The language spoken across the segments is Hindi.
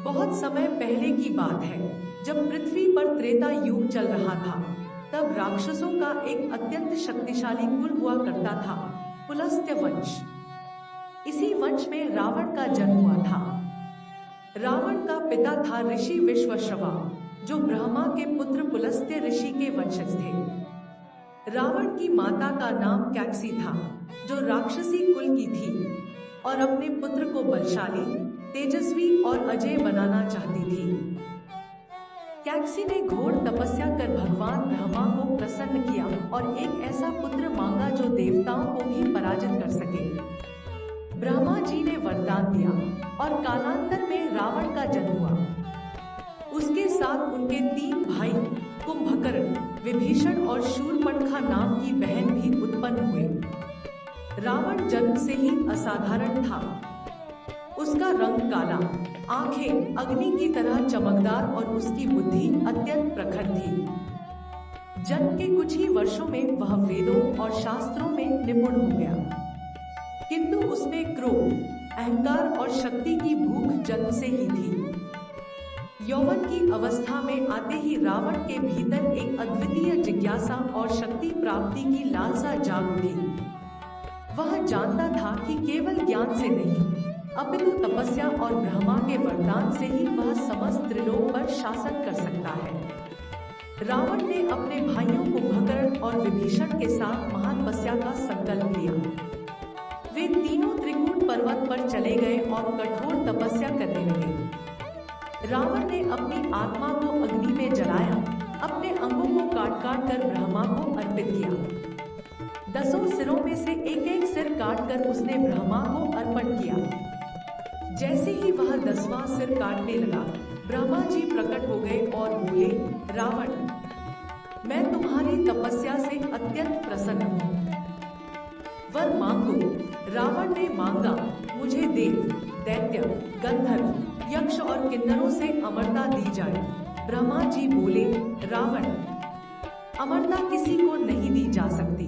बहुत समय पहले की बात है, जब पृथ्वी पर त्रेता युग चल रहा था। तब राक्षसों का एक अत्यंत शक्तिशाली कुल हुआ करता था, पुलस्त्य वंश। इसी वंश में रावण का जन्म हुआ था। रावण का पिता था ऋषि विश्वश्रवा, जो ब्रह्मा के पुत्र पुलस्त्य ऋषि के वंशज थे। रावण की माता का नाम कैकसी था, जो राक्षसी कुल की थी और अपने पुत्र को बलशाली, तेजस्वी और अजय बनाना चाहती थी। कैकसी ने घोर तपस्या कर भगवान ब्रह्मा को प्रसन्न किया और एक ऐसा पुत्र मांगा जो देवताओं को भी पराजित कर सके। ब्रह्मा जी ने वरदान दिया और कालांतर में रावण का जन्म हुआ। उसके साथ उनके 3 भाई कुंभकर्ण, विभीषण और शूर्पणखा नाम की बहन भी उत्पन्न हुए। रावण जन्म से ही असाधारण था। उसका रंग काला, आंखें अग्नि की तरह चमकदार और उसकी बुद्धि अत्यंत प्रखर थी। जन्म के कुछ ही वर्षों में वह वेदों और शास्त्रों में निपुण हो गया, किंतु उसमें क्रोध, अहंकार और शक्ति की भूख जन्म से ही थी। यौवन की अवस्था में आते ही रावण के भीतर एक अद्वितीय जिज्ञासा और शक्ति प्राप्ति की लालसा जाग उठी। वह जानता था कि केवल ज्ञान से नहीं, अपितु तपस्या और ब्रह्मा के वरदान से ही वह समस्त त्रिलोक पर शासन कर सकता है। रावण ने अपने भाइयों कुंभकर्ण और विभीषण के साथ महान तपस्या का संकल्प लिया। वे तीनों त्रिकूट पर्वत पर चले गए और कठोर तपस्या करने लगे। रावण ने अपनी आत्मा को अग्नि में जलाया, अपने अंगों को काट काट कर ब्रह्मा को अर्पित किया। 10 सिरों में से एक एक सिर काट कर उसने ब्रह्मा को अर्पण किया। जैसे ही वह 10वां सिर काटने लगा, ब्रह्मा जी प्रकट हो गए और बोले, रावण, मैं तुम्हारी तपस्या से अत्यंत प्रसन्न हूँ। वर मांगो। रावण ने मांगा, मुझे देव, दैत्य, गंधर्व, यक्ष और किन्नरों से अमरता दी जाए। ब्रह्मा जी बोले, रावण, अमरता किसी को नहीं दी जा सकती।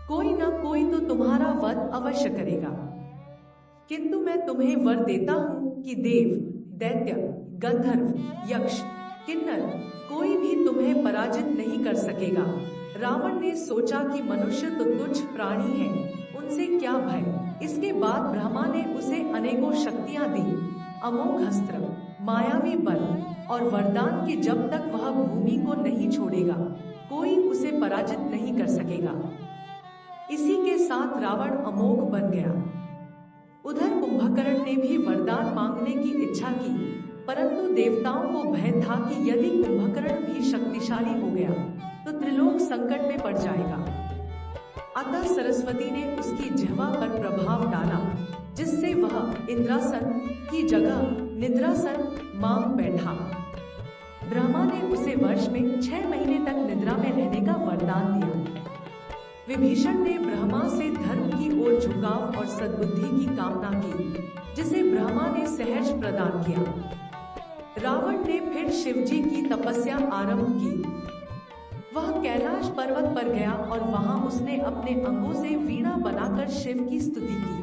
कोई न कोई तो तुम्हारा वध अवश्य करेगा, किंतु मैं तुम्हें वर देता हूँ कि देव, दैत्य, गंधर्व, यक्ष, किन्नर कोई भी तुम्हें पराजित नहीं कर सकेगा। रावण ने सोचा कि मनुष्य तो तुच्छ प्राणी है, उनसे क्या भय। इसके बाद ब्रह्मा ने उसे अनेकों शक्तियां दी, अमोघ अस्त्र, मायावी बल और वरदान कि जब तक वह भूमि को नहीं छोड़ेगा, कोई उसे पराजित नहीं कर सकेगा। इसी के साथ रावण अमोघ बन गया। उधर कुंभकर्ण ने भी वरदान मांगने की इच्छा की, परंतु देवताओं को भय था कि यदि कुंभकर्ण भी शक्तिशाली हो गया तो त्रिलोक संकट में पड़ जाएगा। अतः सरस्वती ने उसकी जिह्वा पर प्रभाव डाला, जिससे वह इंद्रासन की जगह निद्रासन मांग बैठा। ब्रह्मा ने उसे वर्ष में 6 महीने तक निद्रा में रहने का वरदान दिया। विभीषण ने ब्रह्मा से धर्म की ओर झुकाव और सद्बुद्धि की कामना की, जिसे ब्रह्मा ने सहर्ष प्रदान किया। रावण ने फिर शिवजी की तपस्या आरंभ की। वह कैलाश पर्वत पर गया और वहां उसने अपने अंगों से वीणा बनाकर शिव की स्तुति की।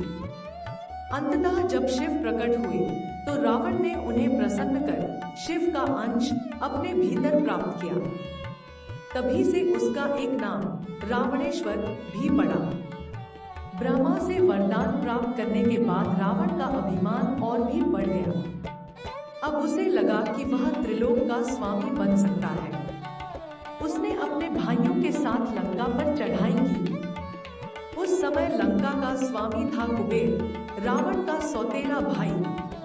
अंततः जब शिव प्रकट हुए तो रावण ने उन्हें प्रसन्न कर शिव का अंश अपने भीतर प्राप्त किया। तभी से उसका एक नाम रावणेश्वर भी पड़ा। ब्रह्मा से वरदान प्राप्त करने के बाद रावण का अभिमान और भी बढ़ गया। अब उसे लगा कि वह त्रिलोक का स्वामी बन सकता है। उसने अपने भाइयों के साथ लंका पर चढ़ाई की। उस समय लंका का स्वामी था कुबेर, रावण का सौतेला भाई,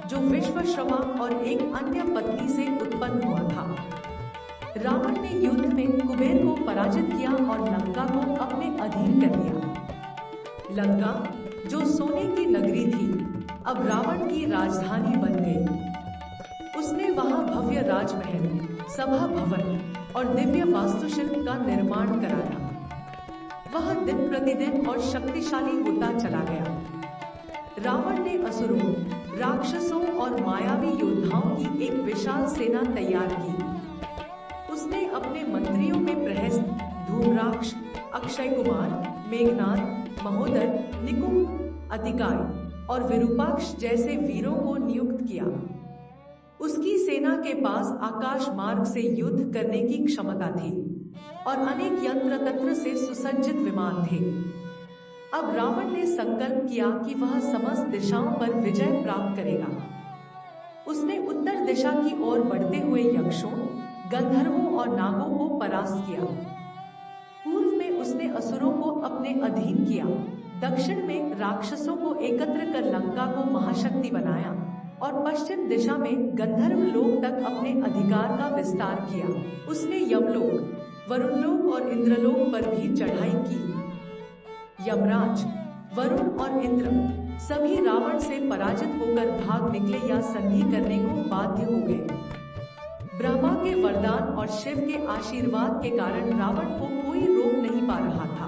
जो विश्वश्रवा और एक अन्य पत्नी से उत्पन्न हुआ था। रावण ने युद्ध में कुबेर को पराजित किया और लंका को अपने अधीन कर लिया। लंका, जो सोने की नगरी थी, अब रावण की राजधानी बन गई। उसने वहां भव्य राजमहल, सभा भवन और दिव्य वास्तुशिल्प का निर्माण कराया। वह दिन प्रतिदिन और शक्तिशाली होता चला गया। रावण ने असुरों, राक्षसों और मायावी योद्धाओं की एक विशाल सेना तैयार की। उसने अपने मंत्रियों में प्रहस्त, धूम्राक्ष, अक्षय कुमार, मेघनाद, महोदर, निकुंभ, अतिकाय और विरूपाक्ष जैसे वीरों को नियुक्त किया। उसकी सेना के पास आकाश मार्ग से युद्ध करने की क्षमता थी और अनेक यंत्र तंत्र से सुसज्जित विमान थे। अब रावण ने संकल्प किया कि वह समस्त दिशाओं पर विजय प्राप्त करेगा। उसने उत्तर दिशा की ओर बढ़ते हुए यक्षों, गंधर्वों और नागों को परास्त किया। पूर्व में उसने असुरों को अपने अधीन किया, दक्षिण में राक्षसों को एकत्र कर लंका को महाशक्ति बनाया और पश्चिम दिशा में गंधर्व लोक तक अपने अधिकार का विस्तार किया। उसने यमलोक, वरुणलोक और इंद्रलोक पर भी चढ़ाई की। यमराज, वरुण और इंद्र सभी रावण से पराजित होकर भाग निकले या संधि करने को बाध्य हो गए। ब्रह्मा के वरदान और शिव के आशीर्वाद के कारण रावण को कोई रोक नहीं पा रहा था।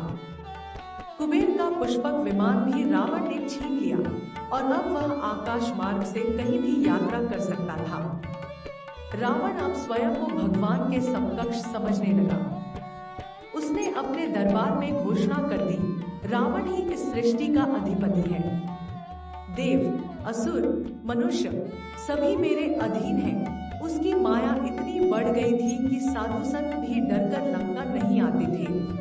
कुबेर का पुष्पक विमान भी रावण ने छीन लिया और अब वह आकाश मार्ग से कहीं भी यात्रा कर सकता था। रावण अब स्वयं को भगवान के समकक्ष समझने लगा। उसने अपने दरबार में घोषणा कर दी, रावण ही इस सृष्टि का अधिपति है। देव, असुर, मनुष्य सभी मेरे अधीन हैं। उसकी माया इतनी बढ़ गई थी कि साधु संत भी डरकर लंका नहीं आते थे।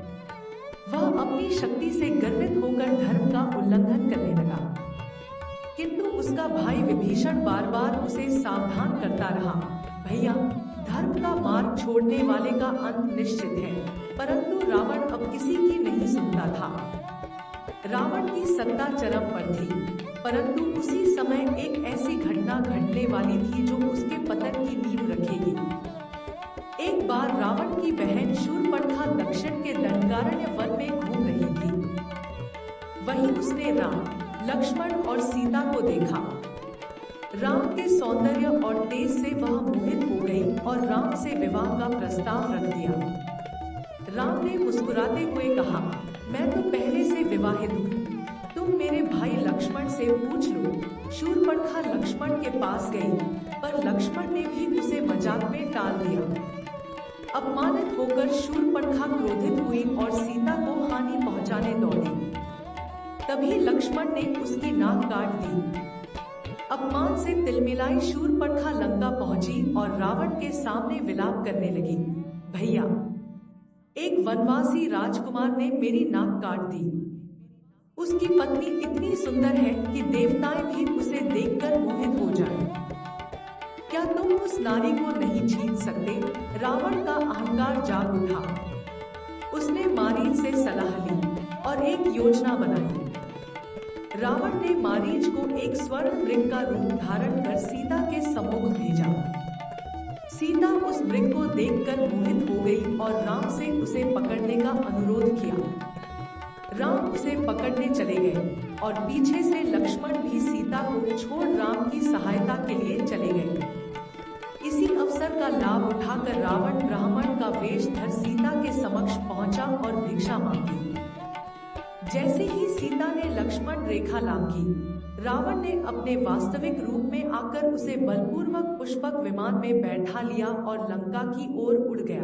वह अपनी शक्ति से गर्वित होकर धर्म का उल्लंघन करने लगा, किंतु उसका भाई विभीषण बार बार उसे सावधान करता रहा, भैया, धर्म का मार्ग छोड़ने वाले का अंत निश्चित है। परंतु रावण अब किसी की नहीं सुनता था। रावण की सत्ता चरम पर थी, परंतु उसी समय एक ऐसी घटना घटने वाली थी जो उसके पतन की नींव रखेगी। एक बार रावण की बहन शूर्पणखा दक्षिण के दंडकारण्य वन में घूम रही थी। वहीं उसने राम, लक्ष्मण और सीता को देखा। राम के सौंदर्य और तेज से वह मोहित हो गई और राम से विवाह का प्रस्ताव रख दिया। राम ने मुस्कुराते हुए कहा, मैं तो पहले से विवाहित हूँ, तुम मेरे भाई लक्ष्मण से पूछ लो। शूर्पणखा लक्ष्मण के पास गई, पर लक्ष्मण ने भी उसे मजाक में टाल दिया। अपमानित होकर शूर्पणखा क्रोधित हुई और सीता को हानि पहुंचाने दौड़ी। तभी लक्ष्मण ने उसकी नाक काट दी। अपमान से तिलमिलाई शूर्पणखा लंका पहुंची और रावण के सामने विलाप करने लगी, भैया, एक वनवासी राजकुमार ने मेरी नाक काट दी। उसकी पत्नी इतनी सुंदर है कि देवताएं भी उसे देखकर मोहित हो जाएं। क्या तुम उस नारी को नहीं छीन सकते? रावण का अहंकार जाग उठा। उसने मारीच से सलाह ली और एक योजना बनाई। रावण ने मारीच को एक स्वर्ण मृग का रूप धारण कर सीता के सम्मुख भेजा। सीता उस मृग को देखकर मोहित हो गई और राम से उसे पकड़ने का अनुरोध किया। राम उसे पकड़ने चले गए और पीछे से लक्ष्मण भी सीता को छोड़ राम की सहायता के लिए चले गए। इसी अवसर का लाभ उठाकर रावण ब्राह्मण का वेश धर सीता के समक्ष पहुंचा और भिक्षा मांगी। जैसे ही सीता ने लक्ष्मण रेखा लांघी, रावण ने अपने वास्तविक रूप में आकर उसे बलपूर्वक पुष्पक विमान में बैठा लिया और लंका की ओर उड़ गया।